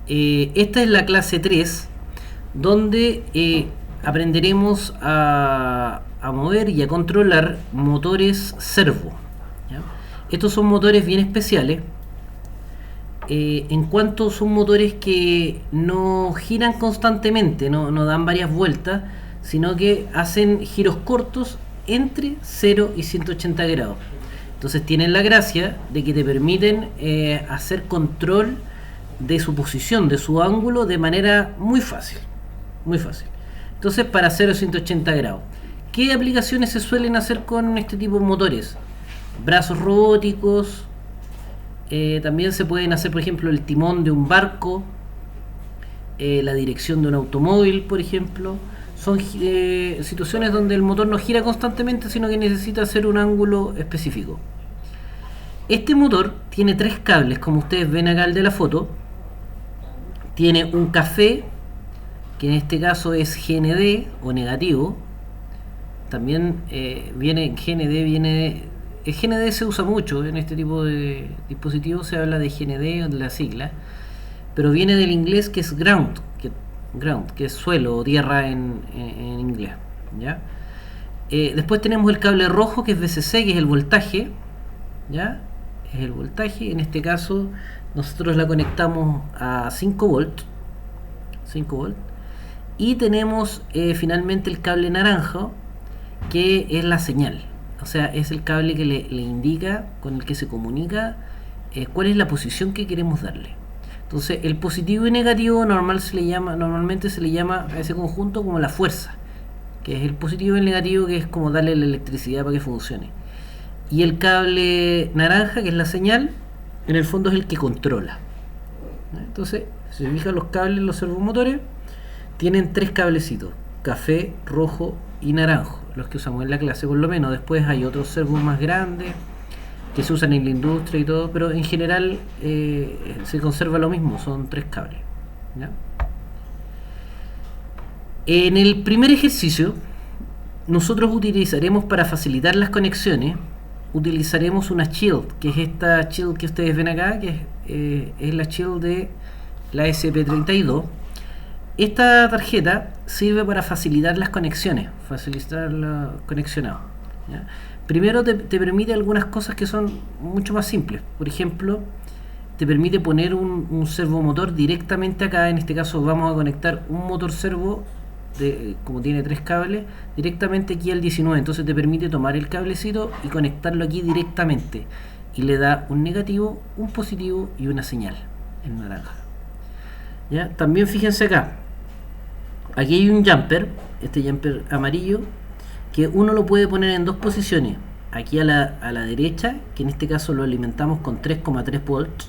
Esta es la clase 3, donde aprenderemos a mover y a controlar motores servo, ¿ya? Estos son motores bien especiales, en cuanto son motores que no giran constantemente, no dan varias vueltas, sino que hacen giros cortos entre 0 y 180 grados. Entonces tienen la gracia de que te permiten hacer control de su posición, de su ángulo, de manera muy fácil. Muy fácil. Entonces, para 0 a 180 grados. ¿Qué aplicaciones se suelen hacer con este tipo de motores? Brazos robóticos. También se pueden hacer, por ejemplo, el timón de un barco, la dirección de un automóvil, por ejemplo. Son situaciones donde el motor no gira constantemente, sino que necesita hacer un ángulo específico. Este motor tiene 3 cables, como ustedes ven acá el de la foto. Tiene un café, que en este caso es GND o negativo. También viene GND, GND se usa mucho en este tipo de dispositivos, se habla de GND o de la sigla, pero viene del inglés, que es ground, que es suelo o tierra en inglés, ¿ya? Después tenemos el cable rojo, que es VCC, que es el voltaje, ¿ya? Es el voltaje. En este caso nosotros la conectamos a 5 volts, y tenemos finalmente el cable naranja, que es la señal, o sea, es el cable que le indica, con el que se comunica cuál es la posición que queremos darle. Entonces, el positivo y negativo normalmente se le llama a ese conjunto como la fuerza, que es el positivo y el negativo, que es como darle la electricidad para que funcione. Y el cable naranja, que es la señal, en el fondo es el que controla. Entonces, si se fijan, los cables, los servomotores, tienen 3 cablecitos: café, rojo y naranjo, los que usamos en la clase por lo menos. Después hay otros servos más grandes que se usan en la industria y todo, pero en general se conserva lo mismo, son 3 cables, ¿ya? En el primer ejercicio nosotros utilizaremos, para facilitar las conexiones, utilizaremos una shield, que es esta shield que ustedes ven acá, que es la shield de la SP32. Esta tarjeta sirve para facilitar las conexiones, facilitar los conexionados, ¿ya? Primero te permite algunas cosas que son mucho más simples. Por ejemplo, te permite poner un servomotor directamente acá. En este caso vamos a conectar un motor servo, como tiene 3 cables, directamente aquí al 19. Entonces te permite tomar el cablecito y conectarlo aquí directamente, y le da un negativo, un positivo y una señal en naranja, ¿ya? También fíjense acá, aquí hay un jumper, este jumper amarillo, que uno lo puede poner en 2 posiciones. Aquí a la derecha, que en este caso lo alimentamos con 3,3 volts,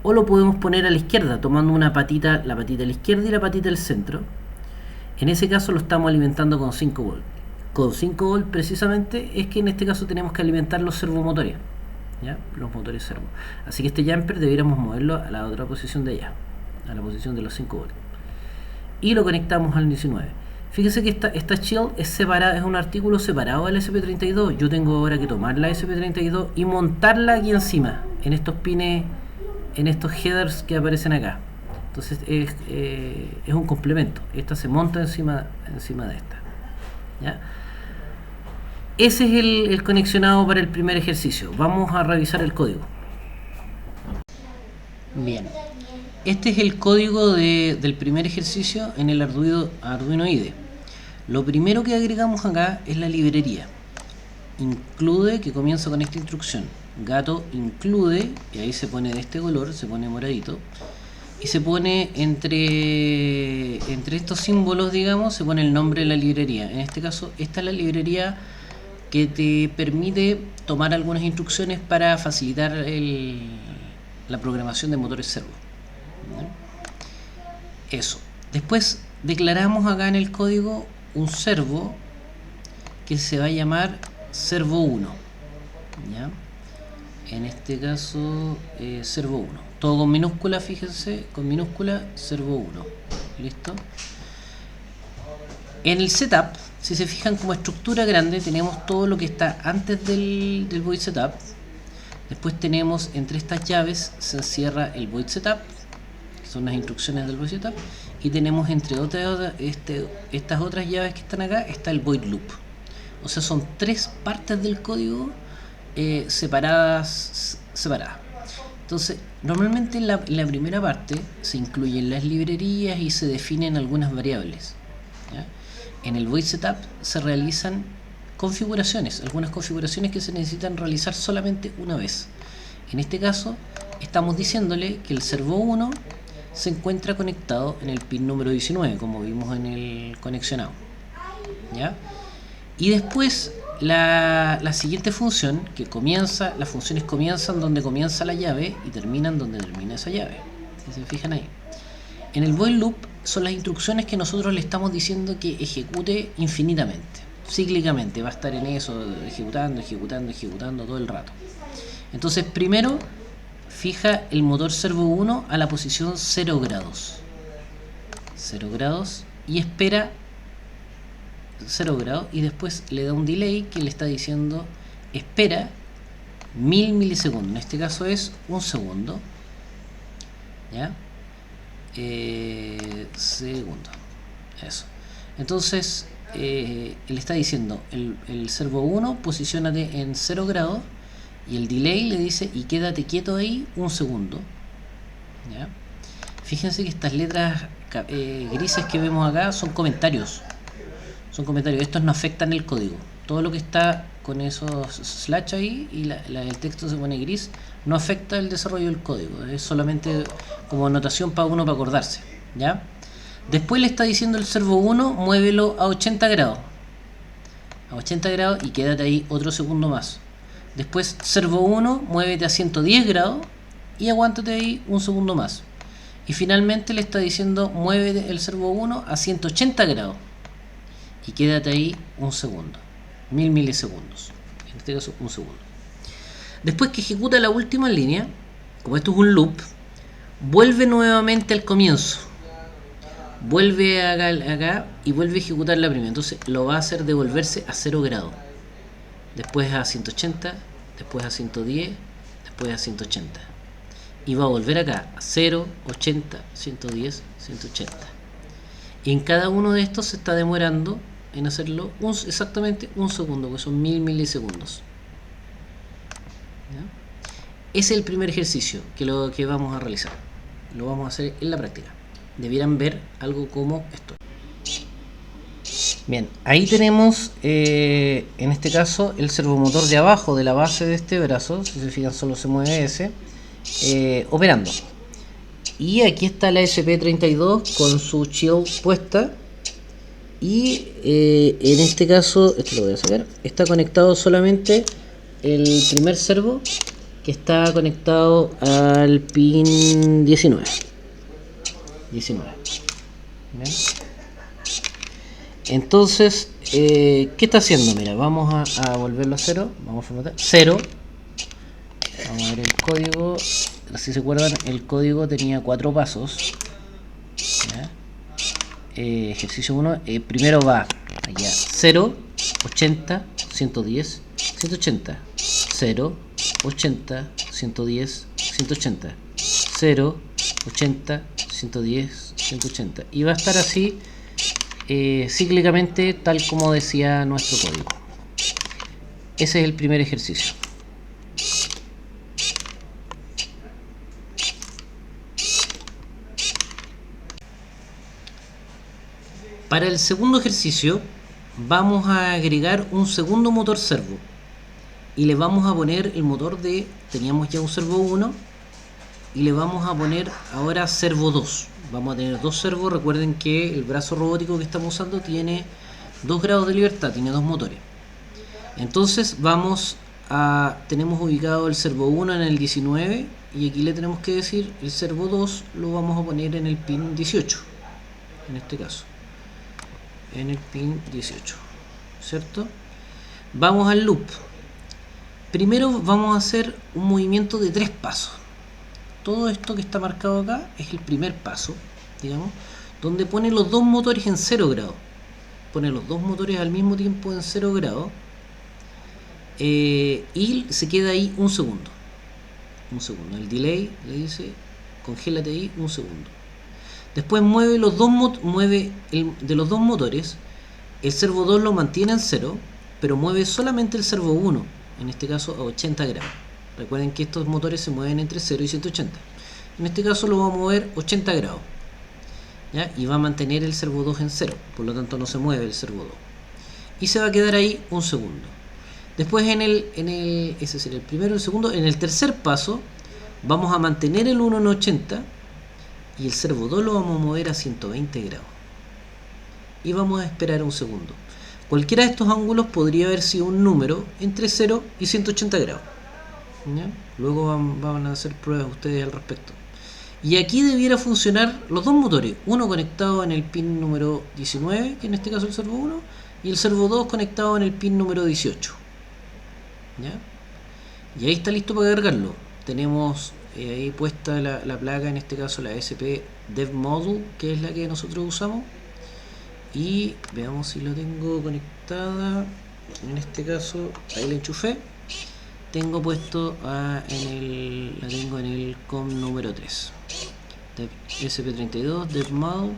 o lo podemos poner a la izquierda, tomando la patita a la izquierda y la patita al centro. En ese caso lo estamos alimentando con 5 volts. Con 5 volts precisamente es que en este caso tenemos que alimentar los servomotores, ¿ya? Los motores servo. Así que este jumper debiéramos moverlo a la otra posición de allá, a la posición de los 5 volts. Y lo conectamos al 19. Fíjese que esta shield es separada, es un artículo separado del SP32. Yo tengo ahora que tomar la SP32 y montarla aquí encima, en estos pines, en estos headers que aparecen acá. Entonces es un complemento. Esta se monta encima de esta, ¿ya? Ese es el conexionado para el primer ejercicio. Vamos a revisar el código. Bien. Este es el código del primer ejercicio en el Arduino IDE. Lo primero que agregamos acá es la librería include, que comienza con esta instrucción: gato include, y ahí se pone de este color, se pone moradito, y se pone entre estos símbolos, digamos, se pone el nombre de la librería. En este caso, esta es la librería que te permite tomar algunas instrucciones para facilitar la programación de motores servo. Eso. Después declaramos acá en el código un servo que se va a llamar servo 1, ¿ya? En este caso servo 1, todo con minúscula, fíjense, con minúscula, servo 1. Listo. En el setup, si se fijan, como estructura grande tenemos todo lo que está antes del void setup. Después tenemos, entre estas llaves se encierra el void setup, que son las instrucciones del void setup, y tenemos entre otras estas otras llaves que están acá, está el void loop. O sea, son tres partes del código separadas. Entonces, normalmente en la primera parte se incluyen las librerías y se definen algunas variables, ¿ya? En el void setup se realizan configuraciones, algunas configuraciones que se necesitan realizar solamente una vez. En este caso, estamos diciéndole que el servo 1 se encuentra conectado en el pin número 19, como vimos en el conexionado, ¿ya? Y después la siguiente función, que comienza, las funciones comienzan donde comienza la llave y terminan donde termina esa llave. Si se fijan ahí. En el void loop son las instrucciones que nosotros le estamos diciendo que ejecute infinitamente, cíclicamente, va a estar en eso, ejecutando todo el rato. Entonces, primero fija el motor servo 1 a la posición 0 grados. 0 grados y espera 0 grados y después le da un delay que le está diciendo espera 1000 milisegundos. En este caso es un segundo. ¿Ya? Segundo. Eso. Entonces, le está diciendo el servo 1 posiciónate en 0 grados y el delay le dice y quédate quieto ahí un segundo. ¿Ya? Fíjense que estas letras grises que vemos acá son comentarios. Son comentarios. Estos no afectan el código. Todo lo que está con esos slash ahí y el texto se pone gris no afecta el desarrollo del código. Es solamente como anotación para uno para acordarse. ¿Ya? Después le está diciendo el servo 1 muévelo a 80 grados. A 80 grados y quédate ahí otro segundo más. Después servo 1 muévete a 110 grados y aguántate ahí un segundo más. Y finalmente le está diciendo mueve el servo 1 a 180 grados y quédate ahí un segundo, 1000 milisegundos, en este caso un segundo. Después que ejecuta la última línea, como esto es un loop, vuelve nuevamente al comienzo, vuelve acá y vuelve a ejecutar la primera. Entonces lo va a hacer devolverse a 0 grados, después a 180, después a 110, después a 180 y va a volver acá a 0, 80, 110, 180 y en cada uno de estos se está demorando en hacerlo exactamente un segundo, que son 1000 milisegundos. ¿Ya? Ese es el primer ejercicio que vamos a realizar. Lo vamos a hacer en la práctica. Debieran ver algo como esto. Bien, ahí tenemos en este caso el servomotor de abajo de la base de este brazo. Si se fijan, solo se mueve ese operando. Y aquí está la SP32 con su chill puesta. Y en este caso, esto lo voy a sacar, está conectado solamente el primer servo, que está conectado al pin 19. ¿Bien? Entonces, ¿qué está haciendo? Mira, vamos a volverlo a 0. Vamos a formatear 0. Vamos a ver el código. Si se acuerdan, el código tenía 4 pasos. ¿Ya? Ejercicio 1, primero va allá 0, 80, 110, 180, 0, 80, 110, 180, 0, 80, 110, 180 y va a estar así cíclicamente, tal como decía nuestro código. Ese es el primer ejercicio. Para el segundo ejercicio vamos a agregar un segundo motor servo y le vamos a poner el motor teníamos ya un servo 1 y le vamos a poner ahora servo 2. Vamos a tener dos servos. Recuerden que el brazo robótico que estamos usando tiene 2 grados de libertad, tiene 2 motores. Entonces tenemos ubicado el servo 1 en el 19 y aquí le tenemos que decir el servo 2 lo vamos a poner en el pin 18, en este caso. En el pin 18, ¿cierto? Vamos al loop. Primero vamos a hacer un movimiento de 3 pasos. Todo esto que está marcado acá es el primer paso, digamos, donde pone los dos motores en 0 grados. Pone los dos motores al mismo tiempo en 0 grados y se queda ahí un segundo. Un segundo. El delay le dice congélate ahí un segundo. Después mueve los dos de los dos motores. El servo 2 lo mantiene en 0, pero mueve solamente el servo 1, en este caso a 80 grados. Recuerden que estos motores se mueven entre 0 y 180. En este caso lo va a mover 80 grados, ¿ya? Y va a mantener el servo 2 en 0, por lo tanto no se mueve el servo 2. Y se va a quedar ahí un segundo. Después ese sería el primero, el segundo. En el tercer paso vamos a mantener el 1 en 80 y el servo 2 lo vamos a mover a 120 grados. Y vamos a esperar un segundo. Cualquiera de estos ángulos podría haber sido un número entre 0 y 180 grados, ¿ya? Luego van a hacer pruebas ustedes al respecto. Y aquí debiera funcionar los dos motores, uno conectado en el pin número 19, que en este caso es el servo 1, y el servo 2 conectado en el pin número 18, ¿ya? Y ahí está listo para cargarlo. Tenemos ahí puesta la placa, en este caso la SP Dev Module, que es la que nosotros usamos. Y veamos si lo tengo conectada. En este caso ahí la enchufé. Tengo puesto la tengo en el COM número 3, SP32 Dev Module,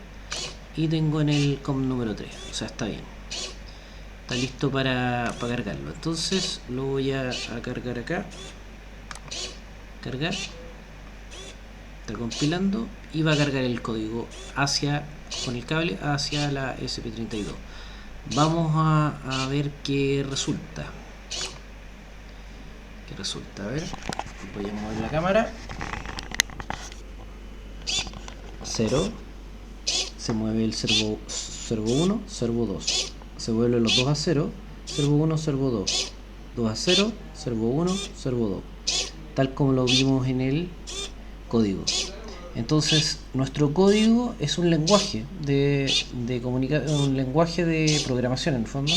y tengo en el COM número 3, o sea, está bien, está listo para cargarlo. Entonces lo voy a cargar acá, cargar, está compilando y va a cargar el código con el cable hacia la SP32. Vamos a ver qué resulta. A ver, voy a mover la cámara. 0, se mueve el servo 1, servo 2, se vuelven los dos a 0, servo 1, servo 2, 2 a 0, servo 1, servo 2, tal como lo vimos en el código. Entonces nuestro código es un lenguaje un lenguaje de programación, en el fondo,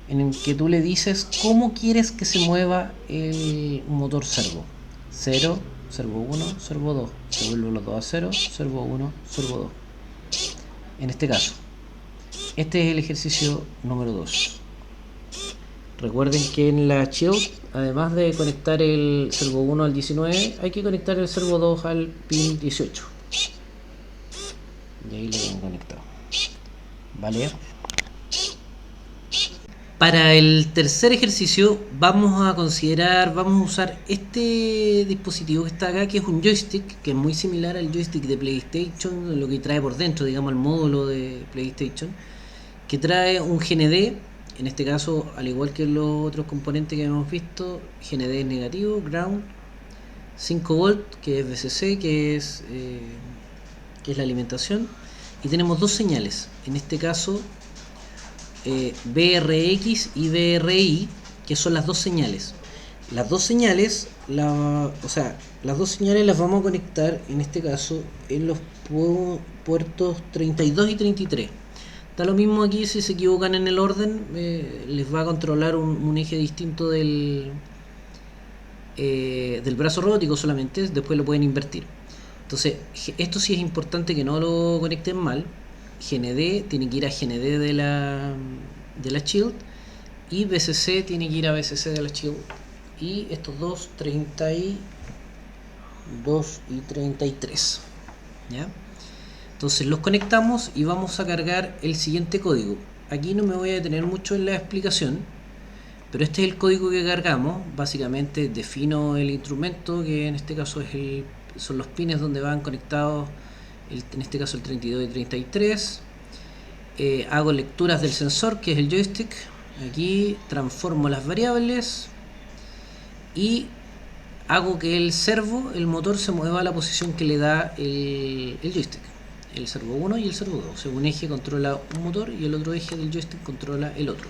en el que tú le dices cómo quieres que se mueva el motor servo. 0, servo 1, servo 2, se vuelven los dos a 0, servo 1, servo 2. En este caso, este es el ejercicio número 2. Recuerden que en la Shield, además de conectar el servo 1 al 19, hay que conectar el servo 2 al pin 18. Y ahí lo tengo conectado. Vale. Para el tercer ejercicio vamos a usar este dispositivo que está acá, que es un joystick, que es muy similar al joystick de PlayStation, lo que trae por dentro, digamos, el módulo de PlayStation, que trae un GND. En este caso, al igual que los otros componentes que hemos visto, GND es negativo, ground, 5 volt, que es VCC, que es la alimentación, y tenemos dos señales, en este caso VRX y VRI, que son las dos señales. Las dos señales las vamos a conectar, en este caso, en los puertos 32 y 33. Da lo mismo aquí si se equivocan en el orden, les va a controlar un eje distinto del brazo robótico solamente, después lo pueden invertir. Entonces, esto sí es importante que no lo conecten mal. GND tiene que ir a GND de la Shield, y VCC tiene que ir a VCC de la Shield, y estos dos 32 y 33, ¿ya? Entonces los conectamos y vamos a cargar el siguiente código. Aquí no me voy a detener mucho en la explicación, pero este es el código que cargamos. Básicamente defino el instrumento, que en este caso son los pines donde van conectados, en este caso el 32 y 33. Hago lecturas del sensor, que es el joystick. Aquí transformo las variables y hago que el motor se mueva a la posición que le da el joystick. El servo 1 y el servo 2. O sea, un eje controla un motor y el otro eje del joystick controla el otro,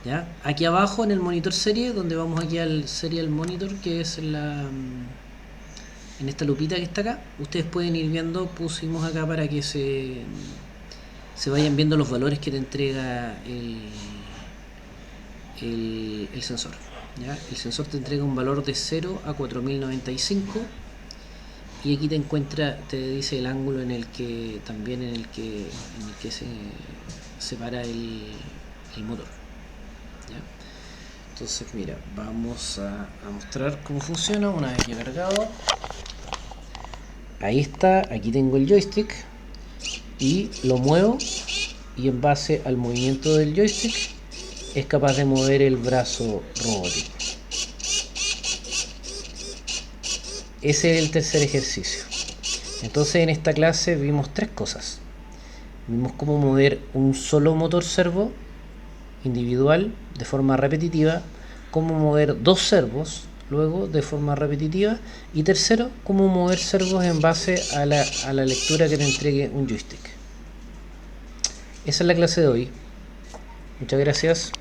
¿ya? Aquí abajo en el monitor serie, donde vamos aquí al serial monitor, que es en esta lupita que está acá, ustedes pueden ir viendo, pusimos acá para que se vayan viendo los valores que te entrega el sensor, ¿ya? El sensor te entrega un valor de 0 a 4095, y aquí te dice el ángulo en el que se separa el motor, ¿ya? Entonces, mira, vamos a mostrar cómo funciona una vez ya cargado. Ahí está, aquí tengo el joystick, y lo muevo, y en base al movimiento del joystick es capaz de mover el brazo robótico. Ese es el tercer ejercicio. Entonces en esta clase vimos tres cosas. Vimos cómo mover un solo motor servo individual de forma repetitiva, cómo mover dos servos luego de forma repetitiva, y tercero, cómo mover servos en base a la lectura que te entregue un joystick. Esa es la clase de hoy. Muchas gracias.